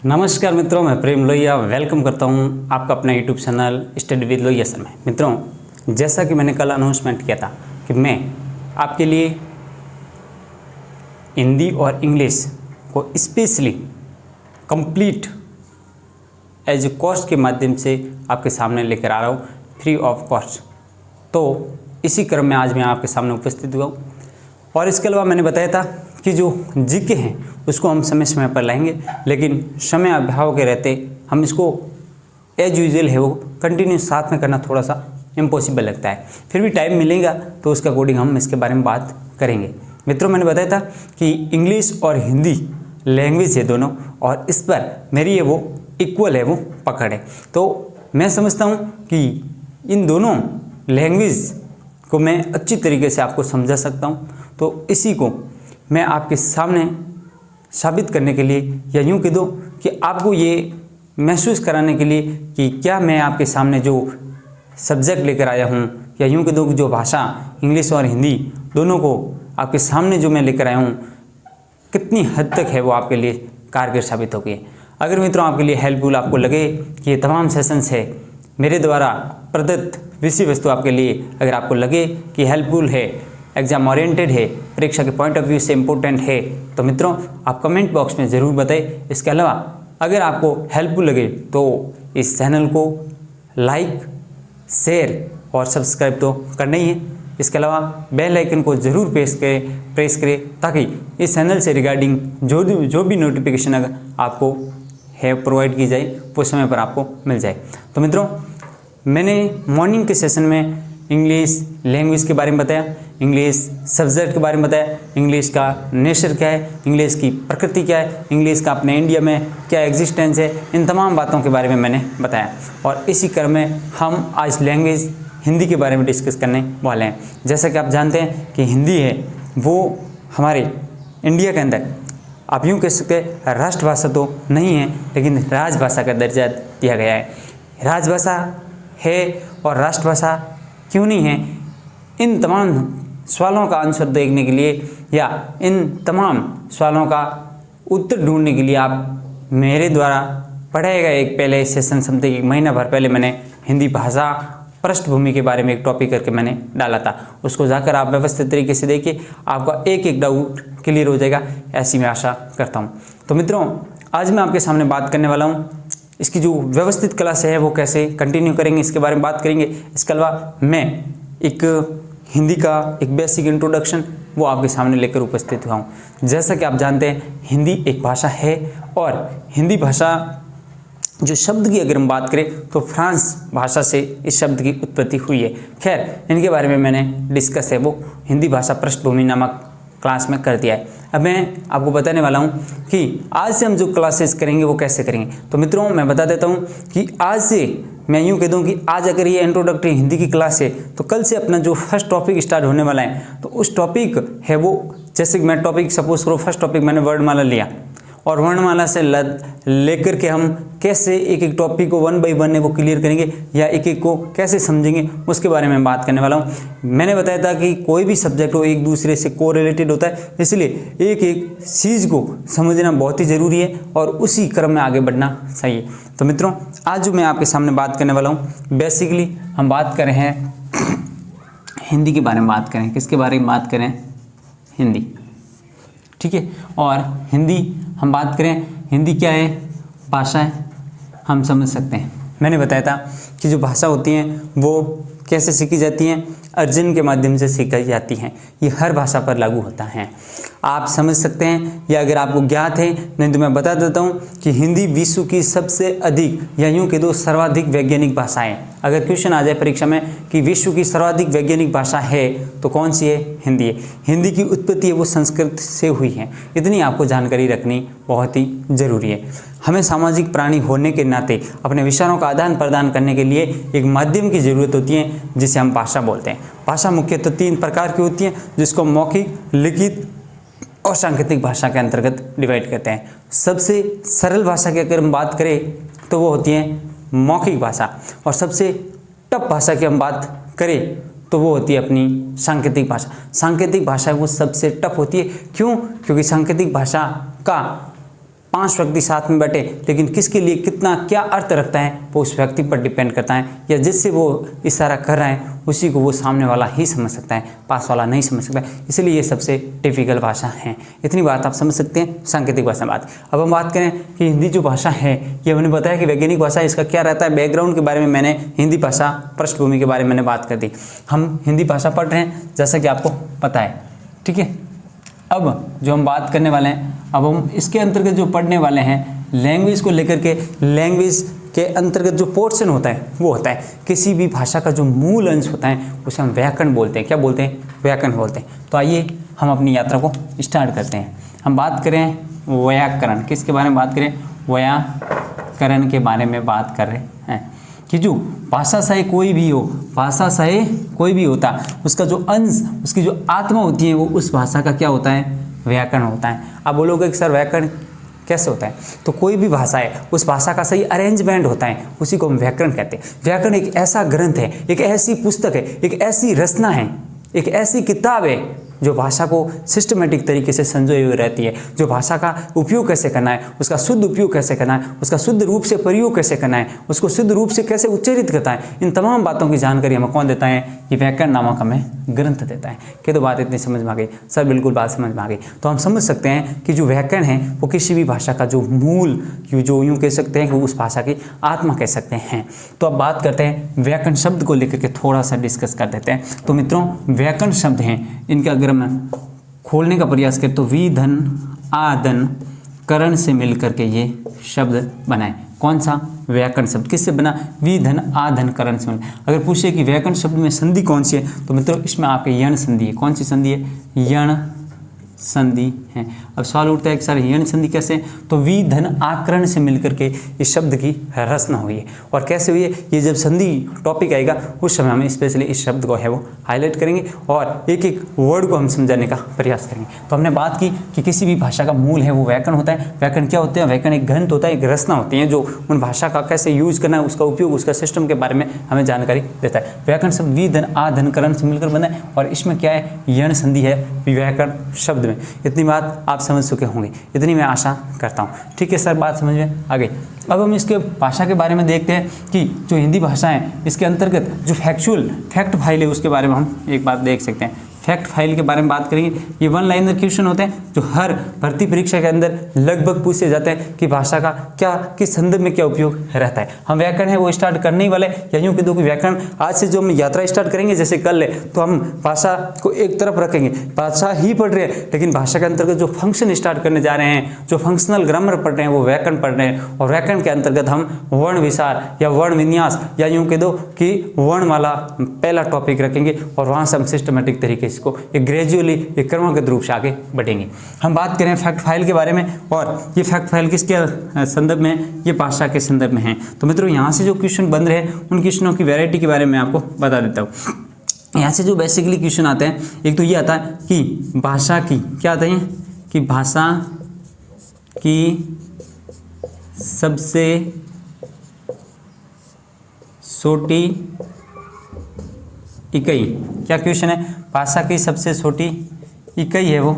नमस्कार मित्रों, मैं प्रेम लोहिया वेलकम करता हूं आपका अपना YouTube channel study with Lohia sir में। मित्रों, जैसा कि मैंने कल अनाउंसमेंट किया था कि मैं आपके लिए हिंदी और इंग्लिश को specially complete as a course के माध्यम से आपके सामने लेकर आ रहा हूं, फ्री ऑफ कॉस्ट। तो इसी क्रम में आज मैं आपके सामने उपस्थित हुआ हूँ। और इसके अलावा मैंने बताया था कि जो जीके हैं उसको हम समय समय पर लाएंगे, लेकिन समय अभाव के रहते हम इसको एज यूजुअल है वो कंटिन्यू साथ में करना थोड़ा सा इम्पॉसिबल लगता है। फिर भी टाइम मिलेगा तो उसके अकॉर्डिंग हम इसके बारे में बात करेंगे। मित्रों, मैंने बताया था कि इंग्लिश और हिंदी लैंग्वेज है दोनों, और इस पर मेरी ये वो इक्वल है वो पकड़ है। तो मैं समझता हूँ कि इन दोनों लैंग्वेज को मैं अच्छी तरीके से आपको समझा सकता हूँ। तो इसी को मैं आपके सामने साबित करने के लिए, या यूँ कह दो कि आपको ये महसूस कराने के लिए कि क्या मैं आपके सामने जो सब्जेक्ट लेकर आया हूँ, या यूँ कह दो कि जो भाषा इंग्लिश और हिंदी दोनों को आपके सामने जो मैं लेकर आया हूँ कितनी हद तक है वो आपके लिए कारगर साबित होगी। अगर मित्रों आपके लिए हेल्पफुल आपको लगे कि ये तमाम सेशंस है मेरे द्वारा प्रदत्त विषय वस्तु आपके लिए अगर आपको लगे कि हेल्पफुल है, एग्जाम ओरिएंटेड है, परीक्षा के पॉइंट ऑफ व्यू से इम्पोर्टेंट है, तो मित्रों आप कमेंट बॉक्स में ज़रूर बताएं। इसके अलावा अगर आपको हेल्पफुल लगे तो इस चैनल को लाइक, शेयर और सब्सक्राइब तो करना ही है। इसके अलावा बेल आइकन को ज़रूर प्रेस करें ताकि इस चैनल से रिगार्डिंग जो भी नोटिफिकेशन अगर आपको है प्रोवाइड की जाए वो समय पर आपको मिल जाए। तो मित्रों, मैंने मॉर्निंग के सेशन में इंग्लिश लैंग्वेज के बारे में बताया, इंग्लिश सब्जेक्ट के बारे में बताया, इंग्लिश का नेचर क्या है, इंग्लिश की प्रकृति क्या है, इंग्लिश का अपने इंडिया में क्या एग्जिस्टेंस है, इन तमाम बातों के बारे में मैंने बताया। और इसी क्रम में हम आज लैंग्वेज हिंदी के बारे में डिस्कस करने वाले हैं। जैसा कि आप जानते हैं कि हिंदी है वो हमारे इंडिया के अंदर आप यूँ कह सकते हैं राष्ट्रभाषा तो नहीं है, लेकिन राजभाषा का दर्जा दिया गया है। राजभाषा है और राष्ट्रभाषा क्यों नहीं है, इन तमाम सवालों का आंसर देखने के लिए या इन तमाम सवालों का उत्तर ढूंढने के लिए आप मेरे द्वारा पढ़ाया गया एक पहले सेशन समथिंग एक महीना भर पहले मैंने हिंदी भाषा पृष्ठभूमि के बारे में एक टॉपिक करके मैंने डाला था। उसको जाकर आप व्यवस्थित तरीके से देखिए, आपका एक एक डाउट क्लियर हो जाएगा, ऐसी मैं आशा करता हूँ। तो मित्रों, आज मैं आपके सामने बात करने वाला हूँ इसकी जो व्यवस्थित क्लास है वो कैसे कंटिन्यू करेंगे, इसके बारे में बात करेंगे। इसके अलावा मैं एक हिंदी का एक बेसिक इंट्रोडक्शन वो आपके सामने लेकर उपस्थित हुआ हूँ। जैसा कि आप जानते हैं हिंदी एक भाषा है, और हिंदी भाषा जो शब्द की अगर हम बात करें तो फ्रांस भाषा से इस शब्द की उत्पत्ति हुई है। खैर, इनके बारे में मैंने डिस्कस है वो हिंदी भाषा पृष्ठभूमि नामक क्लास में कर दिया है। अब मैं आपको बताने वाला हूँ कि आज से हम जो क्लासेस करेंगे वो कैसे करेंगे। तो मित्रों, मैं बता देता हूँ कि आज से मैं यूँ कह दूँ कि आज अगर ये इंट्रोडक्टरी हिंदी की क्लास है तो कल से अपना जो फर्स्ट टॉपिक स्टार्ट होने वाला है तो उस टॉपिक है वो, जैसे कि मैं टॉपिक सपोज करो फर्स्ट टॉपिक मैंने वर्णमाला लिया, और वर्णमाला से लेकर के हम कैसे एक एक टॉपिक को 1 बाय 1 है वो क्लियर करेंगे, या एक एक को कैसे समझेंगे उसके बारे में बात करने वाला हूँ। मैंने बताया था कि कोई भी सब्जेक्ट हो एक दूसरे से कोरिलेटेड होता है, इसलिए एक एक चीज़ को समझना बहुत ही ज़रूरी है और उसी क्रम में आगे बढ़ना चाहिए। तो मित्रों, आज जो मैं आपके सामने बात करने वाला हूँ बेसिकली हम बात कर रहे हैं हिंदी के बारे में बात करें। किसके बारे में बात करें? हिंदी, ठीक है। और हिंदी हम बात करें, हिंदी क्या है? भाषा है, हम समझ सकते हैं। मैंने बताया था कि जो भाषा होती हैं वो कैसे सीखी जाती हैं? अर्जन के माध्यम से सीखी जाती हैं। ये हर भाषा पर लागू होता है, आप समझ सकते हैं, या अगर आपको ज्ञात है नहीं तो मैं बता देता हूँ कि हिंदी विश्व की सबसे अधिक, या यूँ कह दो सर्वाधिक वैज्ञानिक भाषा है। अगर क्वेश्चन आ जाए परीक्षा में कि विश्व की सर्वाधिक वैज्ञानिक भाषा है तो कौन सी है? हिंदी है। हिंदी की उत्पत्ति है वो संस्कृत से हुई है, इतनी आपको जानकारी रखनी बहुत ही ज़रूरी है। हमें सामाजिक प्राणी होने के नाते अपने विचारों का आदान प्रदान करने के लिए एक माध्यम की ज़रूरत होती है जिसे हम भाषा बोलते हैं। भाषा मुख्यतः 3 प्रकार की होती है, जिसको मौखिक, लिखित और सांकेतिक भाषा के अंतर्गत डिवाइड करते हैं। सबसे सरल भाषा की अगर हम बात करें तो वो होती है मौखिक भाषा, और सबसे टफ भाषा की हम बात करें तो वो होती है अपनी सांकेतिक भाषा। सांकेतिक भाषा वो सबसे टफ होती है। क्यों? क्योंकि सांकेतिक भाषा का 5 व्यक्ति साथ में बैठे, लेकिन किसके लिए कितना क्या अर्थ रखता है वो उस व्यक्ति पर डिपेंड करता है, या जिससे वो इशारा कर रहा है उसी को वो सामने वाला ही समझ सकता है, पास वाला नहीं समझ सकता। इसलिए ये सबसे टिपिकल भाषा है। इतनी बात आप समझ सकते हैं सांकेतिक भाषा बात। अब हम बात करें कि हिंदी जो भाषा है, ये हमने बताया कि वैज्ञानिक भाषा, इसका क्या रहता है बैकग्राउंड के बारे में मैंने हिंदी भाषा पृष्ठभूमि के बारे में मैंने बात कर दी। हम हिंदी भाषा पढ़ रहे हैं जैसा कि आपको पता है, ठीक है। अब जो हम बात करने वाले हैं, अब हम इसके अंतर्गत जो पढ़ने वाले हैं लैंग्वेज को लेकर के, लैंग्वेज के अंतर्गत जो पोर्शन होता है वो होता है किसी भी भाषा का जो मूल अंश होता है उसे हम व्याकरण बोलते हैं। क्या बोलते हैं? व्याकरण बोलते हैं। तो आइए हम अपनी यात्रा को स्टार्ट करते हैं। हम बात करें व्याकरण, किसके बारे में बात करें? व्याकरण के बारे में बात कर रहे हैं कि जो भाषा चाहे कोई भी हो, भाषा चाहे कोई भी होता, उसका जो अंश, उसकी जो आत्मा होती है वो उस भाषा का क्या होता है? व्याकरण होता है। आप बोलोगे कि सर व्याकरण कैसे होता है? तो कोई भी भाषा है उस भाषा का सही अरेंजमेंट होता है, उसी को हम व्याकरण कहते हैं। व्याकरण एक ऐसा ग्रंथ है, एक ऐसी पुस्तक है, एक ऐसी रचना है, एक ऐसी किताब है जो भाषा को सिस्टमेटिक तरीके से संजोए हुए रहती है, जो भाषा का उपयोग कैसे करना है, उसका शुद्ध उपयोग कैसे करना है, उसका शुद्ध रूप से प्रयोग कैसे करना है, उसको शुद्ध रूप से कैसे उच्चारित करता है, इन तमाम बातों की जानकारी हमें कौन देता है? ये व्याकरण नामक हमें ग्रंथ देता है। क्या तो बात इतनी समझ में आ गई? सर बिल्कुल बात समझ में आ गई। तो हम समझ सकते हैं कि जो व्याकरण है वो किसी भी भाषा का जो मूल, जो यूँ कह सकते हैं कि उस भाषा की आत्मा कह सकते हैं। तो अब बात करते हैं व्याकरण शब्द को लेकर के थोड़ा सा डिस्कस कर देते हैं। तो मित्रों व्याकरण शब्द हैं, इनके अगर मैं खोलने का प्रयास करें तो विधन आदन करण से मिलकर के ये शब्द बनाए। कौन सा? व्याकरण शब्द। किससे बना? विधन आधन करण से बना। अगर पूछे कि व्याकरण शब्द में संधि कौन सी है तो मित्रों इसमें आपके यण संधि है। कौन सी संधि है? यण संधि है। अब सवाल उठता है कि सर यण संधि कैसे? तो विधन आकरण से मिलकर के इस शब्द की रचना हुई है। और कैसे हुई है ये जब संधि टॉपिक आएगा उस समय हम स्पेशली इस शब्द को है वो हाईलाइट करेंगे और एक एक वर्ड को हम समझाने का प्रयास करेंगे। तो हमने बात की कि किसी भी भाषा का मूल है वो व्याकरण होता है। व्याकरण क्या होते हैं? व्याकरण एक ग्रंथ होता है, एक रचना होती है जो उन भाषा का कैसे यूज करना है, उसका उपयोग, उसका सिस्टम के बारे में हमें जानकारी देता है। व्याकरण शब्द विधन आधन करण से मिलकर बना है और इसमें क्या है? यण संधि है व्याकरण शब्द में। इतनी बात आप समझ चुके होंगे, इतनी मैं आशा करता हूँ। ठीक है सर, बात समझ में आ गई। अब हम इसके भाषा के बारे में देखते हैं कि जो हिंदी भाषा है इसके अंतर्गत जो फैक्ट फाइल है उसके बारे में हम एक बात देख सकते हैं। फैक्ट फाइल के बारे में बात करेंगे। ये 1 लाइनर क्वेश्चन होते हैं जो हर भर्ती परीक्षा के अंदर लगभग पूछे जाते हैं कि भाषा का क्या, किस संदर्भ में क्या उपयोग रहता है। हम व्याकरण है वो स्टार्ट करने ही वाले, या यूँ कह दो कि व्याकरण आज से जो हम यात्रा स्टार्ट करेंगे, जैसे कल है तो हम भाषा को एक तरफ रखेंगे, भाषा ही पढ़ रहे हैं, लेकिन भाषा के अंतर्गत जो फंक्शन स्टार्ट करने जा रहे हैं, जो फंक्शनल ग्रामर पढ़ रहे हैं वो व्याकरण पढ़ रहे हैं। और व्याकरण के अंतर्गत हम वर्ण विचार या वर्ण विन्यास या यूँ कह दो कि वर्णमाला पहला टॉपिक रखेंगे और वहाँ से हम सिस्टमेटिक तरीके से इसको एक ग्रेजुअली एक क्रमबद्ध रूप से आगे बढ़ेंगे। हम बात करें फैक्ट फाइल के बारे में, और ये फैक्ट फाइल किसके संदर्भ में? ये भाषा के संदर्भ में है। तो मित्रों यहाँ से जो क्वेश्चन बन रहे हैं उन क्वेश्चनों की वैरायटी के बारे में आपको बता देता हूँ। यहाँ से जो बेसिकली क्वेश्चन आते हैं, एक तो ये आता है कि भाषा की क्या आता है कि भाषा की सबसे छोटी इकाई, क्या क्वेश्चन है? भाषा की सबसे छोटी इकाई है वो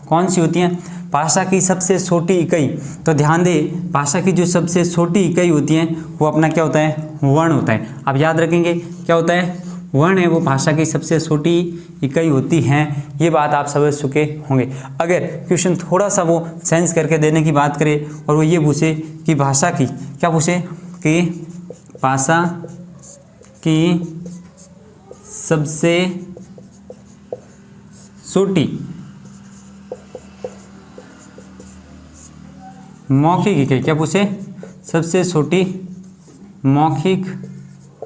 कौन सी होती है? भाषा की सबसे छोटी इकाई। तो ध्यान दे, भाषा की जो सबसे छोटी इकाई होती है वो अपना क्या होता है? वर्ण होता है। आप याद रखेंगे क्या होता है? वर्ण है वो भाषा की सबसे छोटी इकाई होती हैं। ये बात आप समझ चुके होंगे। अगर क्वेश्चन थोड़ा सा वो चेंज करके देने की बात करें और वो ये पूछे कि भाषा की क्या पूछे कि भाषा की सबसे छोटी मौखिक इकाई, क्या पूछे? सबसे छोटी मौखिक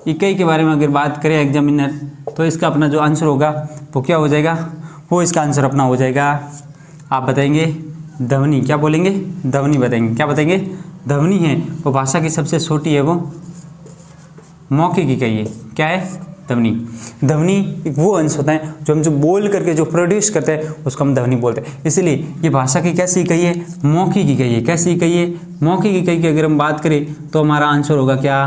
इकाई के बारे में अगर बात करें एग्जामिनर, तो इसका अपना जो आंसर होगा वो क्या हो जाएगा? वो इसका आंसर अपना हो जाएगा, आप बताएंगे ध्वनि। क्या बोलेंगे? ध्वनि बताएंगे। क्या बताएंगे? ध्वनि है वो भाषा की सबसे छोटी है वो मौखिक इकाई है। क्या है? ध्वनि। ध्वनि एक वो अंश होता है जो हम जो बोल करके जो प्रोड्यूस करते हैं उसको हम ध्वनि बोलते हैं। इसलिए ये भाषा की कैसी इकाई है? मौखिक इकाई है। कैसी इकाई है? मौखिक इकाई की अगर हम बात करें तो हमारा आंसर होगा क्या?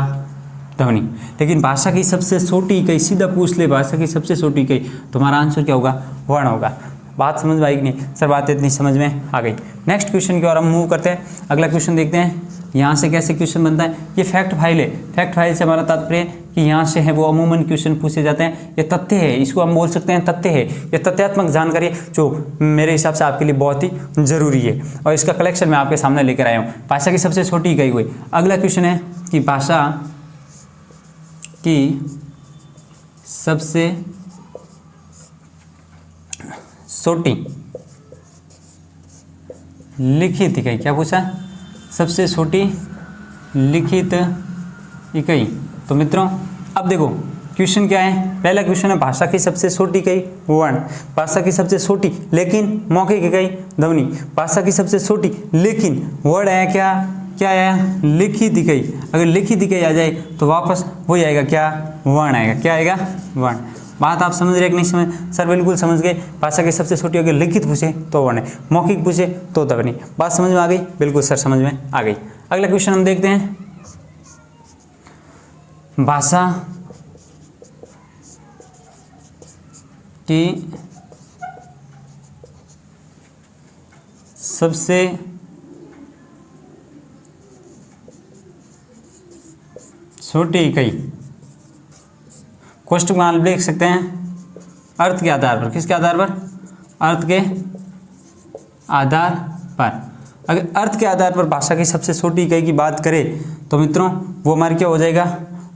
ध्वनि। लेकिन भाषा की सबसे छोटी इकाई सीधा पूछ ले, भाषा की सबसे छोटी इकाई, तो हमारा आंसर क्या होगा? वर्ण होगा। बात समझ में आएगी नहीं सर, बात इतनी समझ में आ गई। नेक्स्ट क्वेश्चन की ओर हम मूव करते हैं। अगला क्वेश्चन देखते हैं यहाँ से कैसे क्वेश्चन बनता है। ये फैक्ट फाइल है। फैक्ट फाइल से हमारा तात्पर्य कि यहाँ से है वो अमूमन क्वेश्चन पूछे जाते हैं। ये तथ्य है, इसको हम बोल सकते हैं तथ्य है। ये तथ्यात्मक जानकारी जो मेरे हिसाब से आपके लिए बहुत ही जरूरी है और इसका कलेक्शन मैं आपके सामने लेकर आया हूँ। भाषा की सबसे छोटी इकाई हुई। अगला क्वेश्चन है कि भाषा की सबसे छोटी लिखित इकाई, क्या पूछा? सबसे छोटी लिखित इकाई। तो मित्रों अब देखो क्वेश्चन क्या है। पहला क्वेश्चन है भाषा की सबसे छोटी इकाई वर्ण, भाषा की सबसे छोटी लेकिन मौखिक इकाई ध्वनि, भाषा की सबसे छोटी लेकिन वर्ड आया क्या आया? लिखित इकाई। अगर लिखित इकाई आ जाए तो वापस वही आएगा, क्या? वर्ण आएगा। क्या आएगा? वर्ण। बात आप समझ रहे कि नहीं समझ? सर बिल्कुल समझ गए। भाषा की सबसे छोटी अगर लिखित पूछे तो वर्ण, मौखिक पूछे तो ध्वनि। बात समझ में आ गई? बिल्कुल सर समझ में आ गई। अगला क्वेश्चन हम देखते हैं। भाषा की सबसे छोटी इकाई क्वेश्चन को आप लिख सकते हैं अर्थ के आधार पर। किसके आधार पर? अर्थ के आधार पर। अगर अर्थ के आधार पर भाषा की सबसे छोटी इकाई की बात करें तो मित्रों वो हमारे क्या हो जाएगा?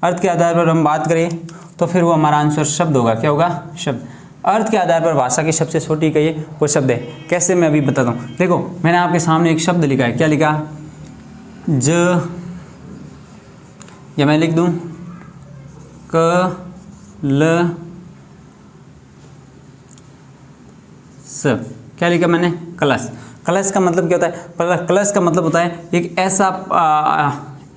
अर्थ के आधार पर हम बात करें तो फिर वो हमारा आंसर शब्द होगा। क्या होगा? शब्द। अर्थ के आधार पर भाषा की सबसे छोटी इकाई है वो शब्द है। कैसे? मैं अभी बताता हूँ। देखो मैंने आपके सामने एक शब्द लिखा है। क्या लिखा? ज, या मैं लिख दूँ क ल स। क्या लिखा मैंने? कलश। कलश का मतलब क्या होता है? कलश का मतलब होता है एक ऐसा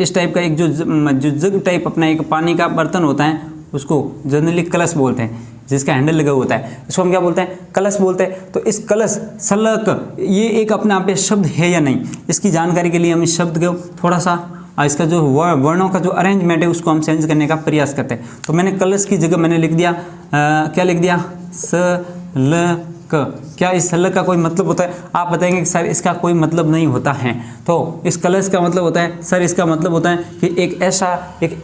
इस टाइप का एक जो जग टाइप अपना एक पानी का बर्तन होता है उसको जनरली कलश बोलते हैं, जिसका हैंडल लगा होता है। इसको हम क्या बोलते हैं? कलश बोलते हैं। तो इस कलश सलक ये एक अपने आप में शब्द है या नहीं, इसकी जानकारी के लिए हम इस शब्द को थोड़ा सा इसका जो वर्णों का जो अरेंजमेंट है उसको हम चेंज करने का प्रयास करते हैं। तो मैंने कलश की जगह मैंने लिख दिया क्या लिख दिया? स ल क। क्या इस सलक का कोई मतलब होता है? आप बताएंगे कि सर इसका कोई मतलब नहीं होता है। तो इस कलश का मतलब होता है, सर इसका मतलब होता है कि एक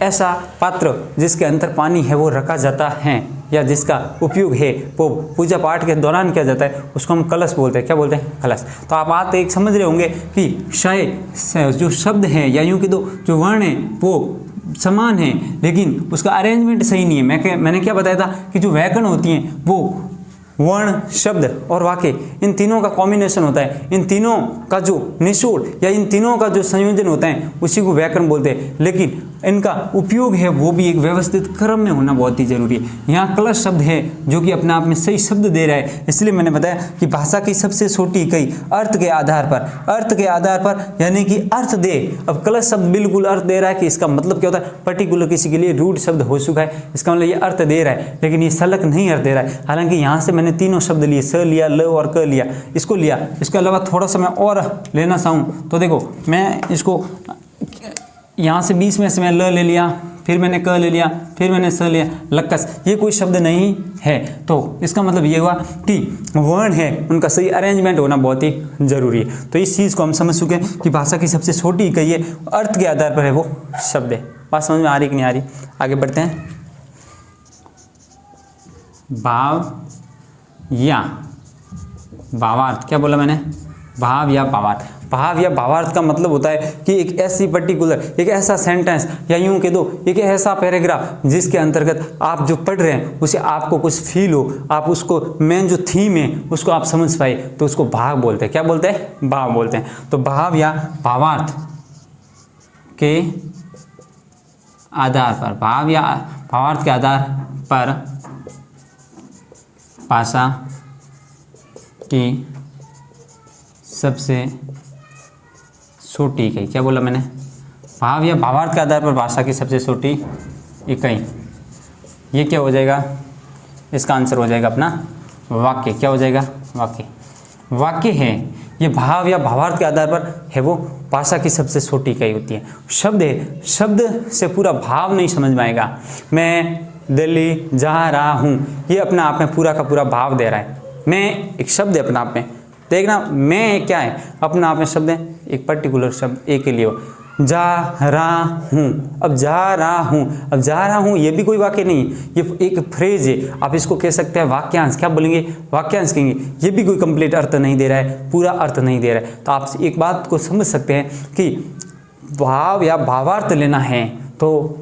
ऐसा पात्र जिसके अंदर पानी है वो रखा जाता है या जिसका उपयोग है वो पूजा पाठ के दौरान किया जाता है, उसको हम कलश बोलते हैं। क्या बोलते हैं? कलश। तो आप बात एक समझ रहे होंगे कि शायद जो शब्द है या यूँ कि दो जो वर्ण है वो समान है लेकिन उसका अरेंजमेंट सही नहीं है। मैंने क्या बताया था कि जो व्याकरण होती हैं वो वर्ण, शब्द और वाक्य इन तीनों का कॉम्बिनेशन होता है। इन तीनों का जो निचोड़ या इन तीनों का जो संयोजन होता है उसी को व्याकरण बोलते हैं। लेकिन इनका उपयोग है वो भी एक व्यवस्थित क्रम में होना बहुत ही जरूरी है। यहाँ कलश शब्द है जो कि अपने आप में सही शब्द दे रहा है, इसलिए मैंने बताया कि भाषा की सबसे छोटी इकाई अर्थ के आधार पर यानी कि अर्थ दे। अब कलश शब्द बिल्कुल अर्थ दे रहा है कि इसका मतलब क्या होता है? पर्टिकुलर किसी के लिए रूट शब्द हो चुका है, इसका मतलब ये अर्थ दे रहा है, लेकिन ये सलक नहीं अर्थ दे रहा है। हालांकि यहाँ से मैंने तीनों शब्द लिए, स लिया, ल और क लिया, इसको लिया। इसके अलावा थोड़ा सा मैं और लेना चाहूँ तो देखो मैं इसको यहाँ से 20 में से मैं ल ले लिया, फिर मैंने क ले लिया, फिर मैंने स लिया, लक्कस। ये कोई शब्द नहीं है। तो इसका मतलब ये हुआ कि वर्ण है उनका सही अरेंजमेंट होना बहुत ही जरूरी है। तो इस चीज़ को हम समझ चुके हैं कि भाषा की सबसे छोटी इकाई है, अर्थ के आधार पर है वो शब्द है। बात समझ में आ रही कि नहीं आ रही? आगे बढ़ते हैं। भाव या भावार्थ। क्या बोला मैंने? भाव या भावार्थ। भाव या भावार्थ का मतलब होता है कि एक ऐसी पर्टिकुलर एक ऐसा सेंटेंस या यूं कह दो एक ऐसा पैराग्राफ जिसके अंतर्गत आप जो पढ़ रहे हैं उसे आपको कुछ फील हो, आप उसको मेन जो थीम है उसको आप समझ पाए तो उसको भाव बोलते हैं। क्या बोलते हैं? भाव बोलते हैं। तो भाव या भावार्थ के आधार पर, भाव या भावार्थ के आधार पर भाषा की सबसे छोटी इकाई। क्या बोला मैंने? भाव या भावार्थ के आधार पर भाषा की सबसे छोटी इकाई। ये क्या हो जाएगा? इसका आंसर हो जाएगा अपना वाक्य। क्या हो जाएगा? वाक्य। वाक्य है ये भाव या भावार्थ के आधार पर है वो भाषा की सबसे छोटी इकाई होती है। शब्द है, शब्द से पूरा भाव नहीं समझ में आएगा। मैं दिल्ली जा रहा हूँ, ये अपने आप में पूरा का पूरा भाव दे रहा है। मैं एक शब्द है अपना आप में, देखना मैं क्या है, अपना आप में शब्द है, एक पर्टिकुलर शब्द एक के लिए हो, जा रहा हूँ। अब जा रहा हूँ, अब जा रहा हूँ ये भी कोई वाक्य नहीं, ये एक फ्रेज है, आप इसको कह सकते हैं वाक्यांश। क्या बोलेंगे? वाक्यांश कहेंगे। ये भी कोई कंप्लीट अर्थ नहीं दे रहा है, पूरा अर्थ नहीं दे रहा है। तो आप एक बात को समझ सकते हैं कि भाव या भावार्थ लेना है तो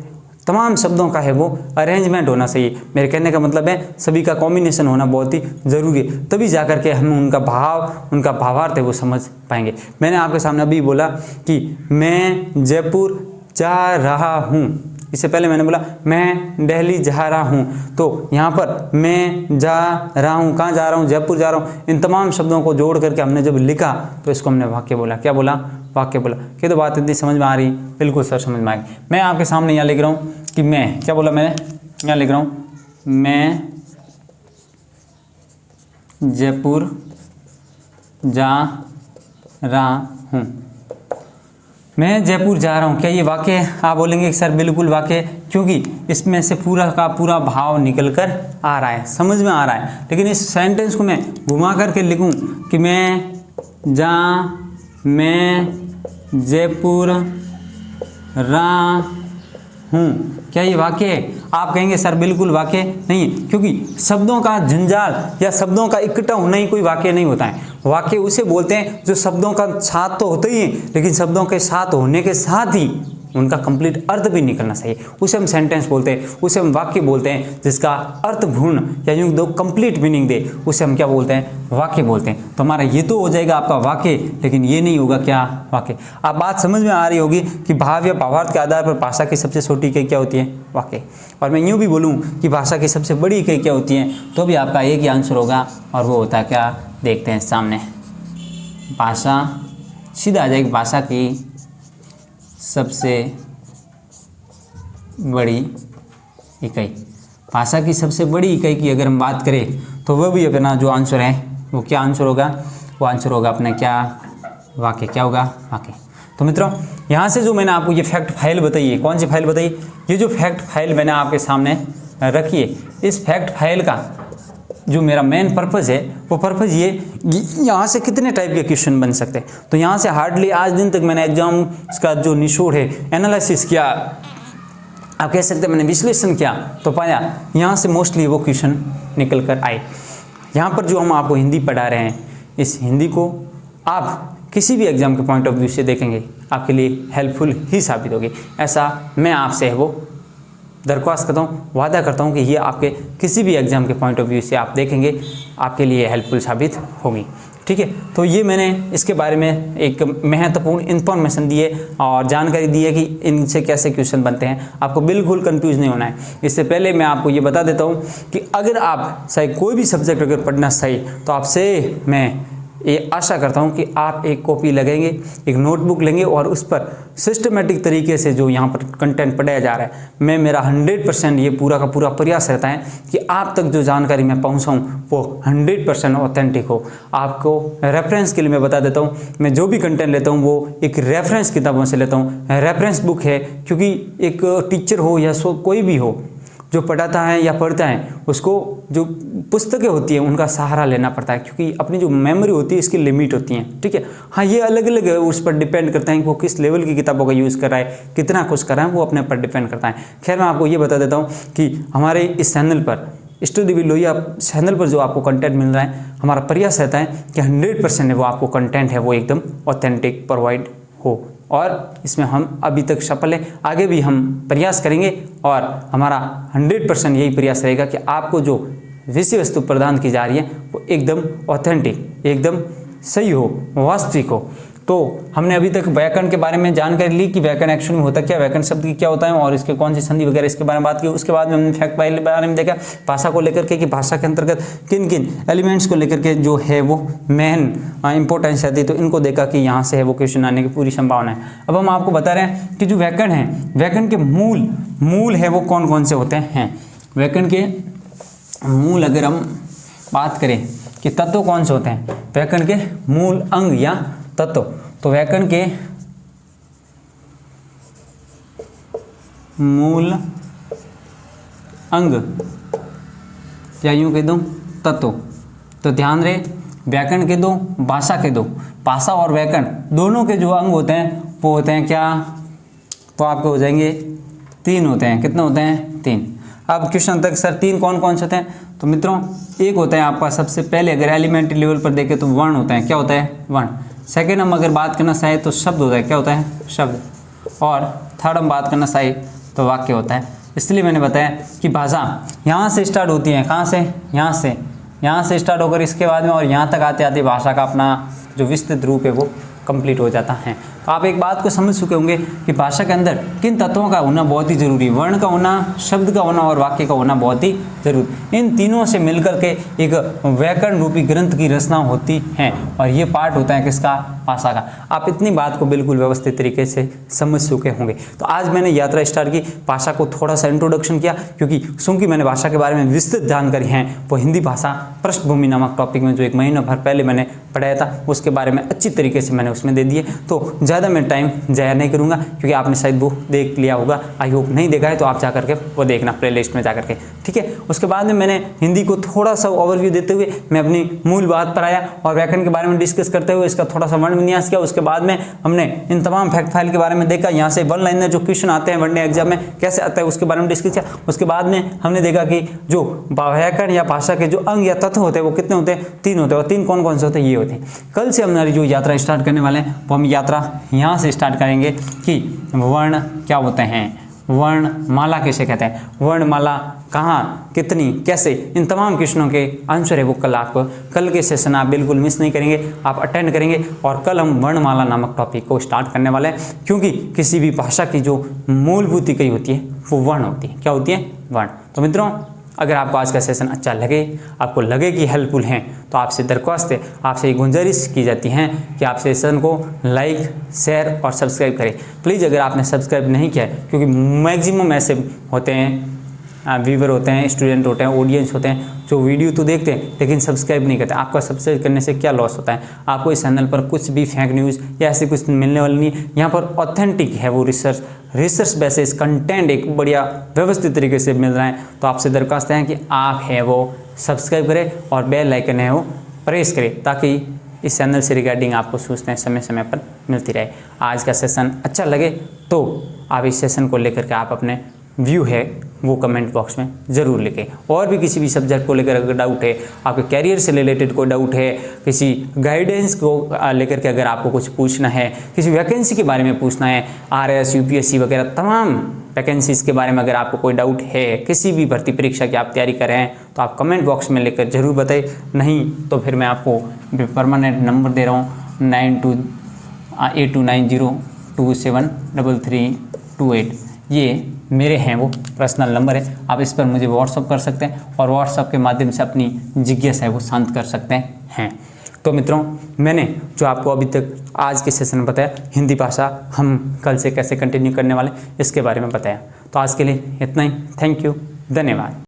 तमाम शब्दों का है वो अरेंजमेंट होना चाहिए। मेरे कहने का मतलब है सभी का कॉम्बिनेशन होना बहुत ही ज़रूरी है, तभी जा कर के हम उनका भाव, उनका भावार्थ है वो समझ पाएंगे। मैंने आपके सामने अभी बोला कि मैं जयपुर जा रहा हूँ, इससे पहले मैंने बोला मैं दिल्ली जा रहा हूँ। तो यहाँ पर मैं जा रहा हूँ, कहाँ जा रहा हूँ? जयपुर जा रहा हूँ। इन तमाम शब्दों को जोड़ करके हमने जब लिखा तो इसको हमने वाक्य बोला। क्या बोला? वाक्य बोला। कि तो बात इतनी समझ में आ रही? बिल्कुल सर समझ में आ गई। मैं आपके सामने यहाँ लिख रहा हूँ कि मैं, क्या बोला मैंने? यहाँ लिख रहा हूँ मैं जयपुर जा रहा हूँ। मैं जयपुर जा रहा हूँ, क्या ये वाक्य है? आप बोलेंगे कि सर बिल्कुल वाक्य है, क्योंकि इसमें से पूरा का पूरा भाव निकल कर आ रहा है, समझ में आ रहा है। लेकिन इस सेंटेंस को मैं घुमा करके लिखूँ कि मैं जयपुर रहा हूँ, क्या ये वाक्य है? आप कहेंगे सर बिल्कुल वाक्य नहीं है, क्योंकि शब्दों का झंझाल या शब्दों का इकट्ठा होना ही कोई वाक्य नहीं होता है। वाक्य उसे बोलते हैं जो शब्दों का साथ तो होते ही है, लेकिन शब्दों के साथ होने के साथ ही उनका कंप्लीट अर्थ भी निकलना चाहिए, उसे हम सेंटेंस बोलते हैं, उसे हम वाक्य बोलते हैं। जिसका अर्थपूर्ण या यूं दो कंप्लीट मीनिंग दे उसे हम क्या बोलते हैं? वाक्य बोलते हैं। तो हमारा ये तो हो जाएगा आपका वाक्य, लेकिन ये नहीं होगा क्या? वाक्य। आप बात समझ में आ रही होगी कि भाव या भावार्थ के आधार पर भाषा की सबसे छोटी इकाई क्या होती है? वाक्य। और मैं यूँ भी बोलूँ कि भाषा की सबसे बड़ी इकाई क्या होती है, तो भी आपका एक ही आंसर होगा, और वो होता है क्या? देखते हैं सामने। भाषा सीधा आ जाएगी। भाषा की सबसे बड़ी इकाई, भाषा की सबसे बड़ी इकाई की अगर हम बात करें तो वह भी अपना जो आंसर है वो क्या आंसर होगा? वो आंसर होगा अपने क्या? वाक्य। क्या होगा? वाक्य। तो मित्रों यहाँ से जो मैंने आपको ये फैक्ट फाइल बताई है, कौन सी फाइल बताई? ये जो फैक्ट फाइल मैंने आपके सामने रखी है, इस फैक्ट फाइल का जो मेरा मेन पर्पज़ है वो पर्पज़ ये, यहाँ से कितने टाइप के क्वेश्चन बन सकते हैं। तो यहाँ से हार्डली आज दिन तक मैंने एग्जाम का जो निचोड़ है एनालिसिस किया, आप कह सकते हैं मैंने विश्लेषण किया, तो पाया यहाँ से मोस्टली वो क्वेश्चन निकल कर आए। यहाँ पर जो हम आपको हिंदी पढ़ा रहे हैं, इस हिंदी को आप किसी भी एग्जाम के पॉइंट ऑफ व्यू से देखेंगे आपके लिए हेल्पफुल ही साबित होगी। ऐसा मैं आपसे वो दरख्वास्त करता हूँ, वादा करता हूँ कि ये आपके किसी भी एग्ज़ाम के पॉइंट ऑफ व्यू से आप देखेंगे आपके लिए हेल्पफुल साबित होगी। ठीक है, तो ये मैंने इसके बारे में एक महत्वपूर्ण इन्फॉर्मेशन दी है और जानकारी दी है कि इनसे कैसे क्वेश्चन बनते हैं। आपको बिल्कुल कंफ्यूज नहीं होना है। इससे पहले मैं आपको ये बता देता हूँ कि अगर आप चाहे कोई भी सब्जेक्ट अगर पढ़ना सही, तो आपसे मैं ये आशा करता हूँ कि आप एक कॉपी लगेंगे, एक नोटबुक लेंगे और उस पर सिस्टमेटिक तरीके से जो यहाँ पर कंटेंट पढ़ाया जा रहा है, मैं मेरा 100% ये पूरा का पूरा प्रयास रहता है कि आप तक जो जानकारी मैं पहुँचाऊँ वो 100% ऑथेंटिक हो। आपको रेफरेंस के लिए मैं बता देता हूँ, मैं जो भी कंटेंट लेता हूँ वो एक रेफरेंस किताबों से लेता हूँ। रेफरेंस बुक है, क्योंकि एक टीचर हो या कोई भी हो जो पढ़ाता है या पढ़ता है, उसको जो पुस्तकें होती हैं उनका सहारा लेना पड़ता है, क्योंकि अपनी जो मेमोरी होती है इसकी लिमिट होती है। ठीक है, हाँ ये अलग अलग है, उस पर डिपेंड करता है कि वो किस लेवल की किताबों का यूज़ कर रहा है, कितना कुछ कर रहा है, वो अपने पर डिपेंड करता है। खैर मैं आपको ये बता देता हूँ कि हमारे इस चैनल पर स्टडी विद लोहिया चैनल पर जो आपको कंटेंट मिल रहा है, हमारा प्रयास रहता है कि 100% वो आपको कंटेंट है वो एकदम ऑथेंटिक प्रोवाइड हो, और इसमें हम अभी तक सफल हैं, आगे भी हम प्रयास करेंगे और हमारा 100% यही प्रयास रहेगा कि आपको जो विषय वस्तु प्रदान की जा रही है वो एकदम ऑथेंटिक, एकदम सही हो, वास्तविक हो। तो हमने अभी तक व्याकरण के बारे में जानकारी ली कि व्याकरण एक्चुअली में होता क्या, व्याकरण शब्द की क्या होता है और इसके कौन सी संधि वगैरह इसके बारे में बात की। उसके बाद में हमने फैक्ट फाइल के बारे में देखा, भाषा को लेकर के कि भाषा के अंतर्गत किन किन एलिमेंट्स को लेकर के जो है वो मेन इंपॉर्टेंस आती है, तो इनको देखा कि यहाँ से है वो क्वेश्चन आने की पूरी संभावना है। अब हम आपको बता रहे हैं कि जो व्याकरण है, व्याकरण के मूल है वो कौन कौन से होते हैं। व्याकरण के मूल अगर हम बात करें कि तत्व कौन से होते हैं, व्याकरण के मूल अंग या तत्व, तो व्याकरण के मूल अंग या यूं कह दूं तत्व, तो ध्यान रहे, व्याकरण के दो, भाषा के दो। भाषा और व्याकरण दोनों के जो अंग होते हैं वो होते हैं क्या, तो आपके हो जाएंगे 3 होते हैं। कितने होते हैं? 3। अब क्वेश्चन तक सर 3 कौन कौन से होते हैं? तो मित्रों एक होता है आपका सबसे पहले अगर एलिमेंट्री लेवल पर देखें तो वर्ण होता है। क्या होता है? वर्ण। सेकेंड हम अगर बात करना चाहें तो शब्द होता है। क्या होता है? शब्द। और थर्ड हम बात करना चाहें तो वाक्य होता है। इसलिए मैंने बताया कि भाषा यहाँ से स्टार्ट होती है। कहाँ से? यहाँ से स्टार्ट होकर इसके बाद में और यहाँ तक आते आते भाषा का अपना जो विस्तृत रूप है वो कंप्लीट हो जाता है। तो आप एक बात को समझ चुके होंगे कि भाषा के अंदर किन तत्वों का होना बहुत ही जरूरी है। वर्ण का होना, शब्द का होना और वाक्य का होना बहुत ही जरूरी। इन तीनों से मिलकर के एक व्याकरण रूपी ग्रंथ की रचना होती है और ये पार्ट होता है किसका? भाषा का। आप इतनी बात को बिल्कुल व्यवस्थित तरीके से समझ चुके होंगे। तो आज मैंने यात्रा स्टार्ट की, भाषा को थोड़ा सा इंट्रोडक्शन किया, क्योंकि चूंकि मैंने भाषा के बारे में विस्तृत जानकारी है वो हिंदी भाषा पृष्ठभूमि नामक टॉपिक में जो 1 महीना भर पहले मैंने पढ़ाया था उसके बारे में अच्छी तरीके से मैंने उसमें दे दिए। तो ज़्यादा मैं टाइम जाया नहीं करूँगा, क्योंकि आपने शायद वो देख लिया होगा। आई होप नहीं देखा है तो आप जा करके वो देखना प्लेलिस्ट में जा करके, ठीक है। उसके बाद में मैंने हिंदी को थोड़ा सा ओवरव्यू देते हुए मैं अपनी मूल बात पर आया और व्याकरण के बारे में डिस्कस करते हुए इसका थोड़ा सा वर्ण विन्यास किया। उसके बाद में हमने इन तमाम फैक्ट फाइल के बारे में देखा। यहाँ से 1 लाइनर जो क्वेश्चन आते हैं वनडे एग्जाम में कैसे आता है उसके बारे में डिस्कस किया। उसके बाद में हमने देखा कि जो व्याकरण या भाषा के जो अंग या तत्व होते हैं वो कितने होते हैं? 3 होते हैं। और 3 कौन कौन से होते हैं? ये होते हैं। कल से हमारी जो यात्रा स्टार्ट करने वाले हैं वो हम यात्रा यहाँ से स्टार्ट करेंगे कि वर्ण क्या होते हैं, वर्णमाला किसे कहते हैं, वर्णमाला कहाँ, कितनी, कैसे, इन तमाम क्वेश्चनों के आंसर है वो कल के सेशन आप बिल्कुल मिस नहीं करेंगे, आप अटेंड करेंगे। और कल हम वर्णमाला नामक टॉपिक को स्टार्ट करने वाले हैं, क्योंकि किसी भी भाषा की जो मूलभूत इकाई होती है वो वर्ण होती है। क्या होती है? वर्ण। तो मित्रों अगर आपको आज का सेशन अच्छा लगे, आपको लगे कि हेल्पफुल हैं, तो आपसे दरख्वास्त है, आपसे गुंजारिश की जाती है कि आप सेशन को लाइक, शेयर और सब्सक्राइब करें। प्लीज़ अगर आपने सब्सक्राइब नहीं किया है, क्योंकि मैक्सिमम ऐसे होते हैं व्यूवर होते हैं, स्टूडेंट होते हैं, ऑडियंस होते हैं जो वीडियो तो देखते हैं लेकिन सब्सक्राइब नहीं करते। आपका सब्सक्राइब करने से क्या लॉस होता है? आपको इस चैनल पर कुछ भी फेक न्यूज़ या ऐसे कुछ मिलने वाली नहीं है। यहाँ पर ऑथेंटिक है वो रिसर्च बेसिस कंटेंट एक बढ़िया व्यवस्थित तरीके से मिल रहा है। तो आपसे दरख्वास्त है कि आप है वो सब्सक्राइब करें और बेल आइकन है वो प्रेस करें, ताकि इस चैनल से रिगार्डिंग आपको सूचनाएं समय समय पर मिलती रहे। आज का सेशन अच्छा लगे तो आप इस सेशन को लेकर के आप अपने व्यू है वो कमेंट बॉक्स में ज़रूर लिखें। और भी किसी भी सब्जेक्ट को लेकर अगर डाउट है, आपके कैरियर से रिलेटेड कोई डाउट है, किसी गाइडेंस को लेकर के अगर आपको कुछ पूछना है, किसी वैकेंसी के बारे में पूछना है, RS UPSC वगैरह तमाम वैकेंसीज़ के बारे में अगर आपको कोई डाउट है, किसी भी भर्ती परीक्षा की आप तैयारी कर रहे हैं, तो आप कमेंट बॉक्स में लेकर ज़रूर बताएं। नहीं तो फिर मैं आपको परमानेंट नंबर दे रहा हूँ 8290273328। ये मेरे हैं वो पर्सनल नंबर है, आप इस पर मुझे व्हाट्सअप कर सकते हैं और व्हाट्सअप के माध्यम से अपनी जिज्ञासा है वो शांत कर सकते हैं। तो मित्रों मैंने जो आपको अभी तक आज के सेशन में बताया, हिंदी भाषा हम कल से कैसे कंटिन्यू करने वाले इसके बारे में बताया। तो आज के लिए इतना ही। थैंक यू, धन्यवाद।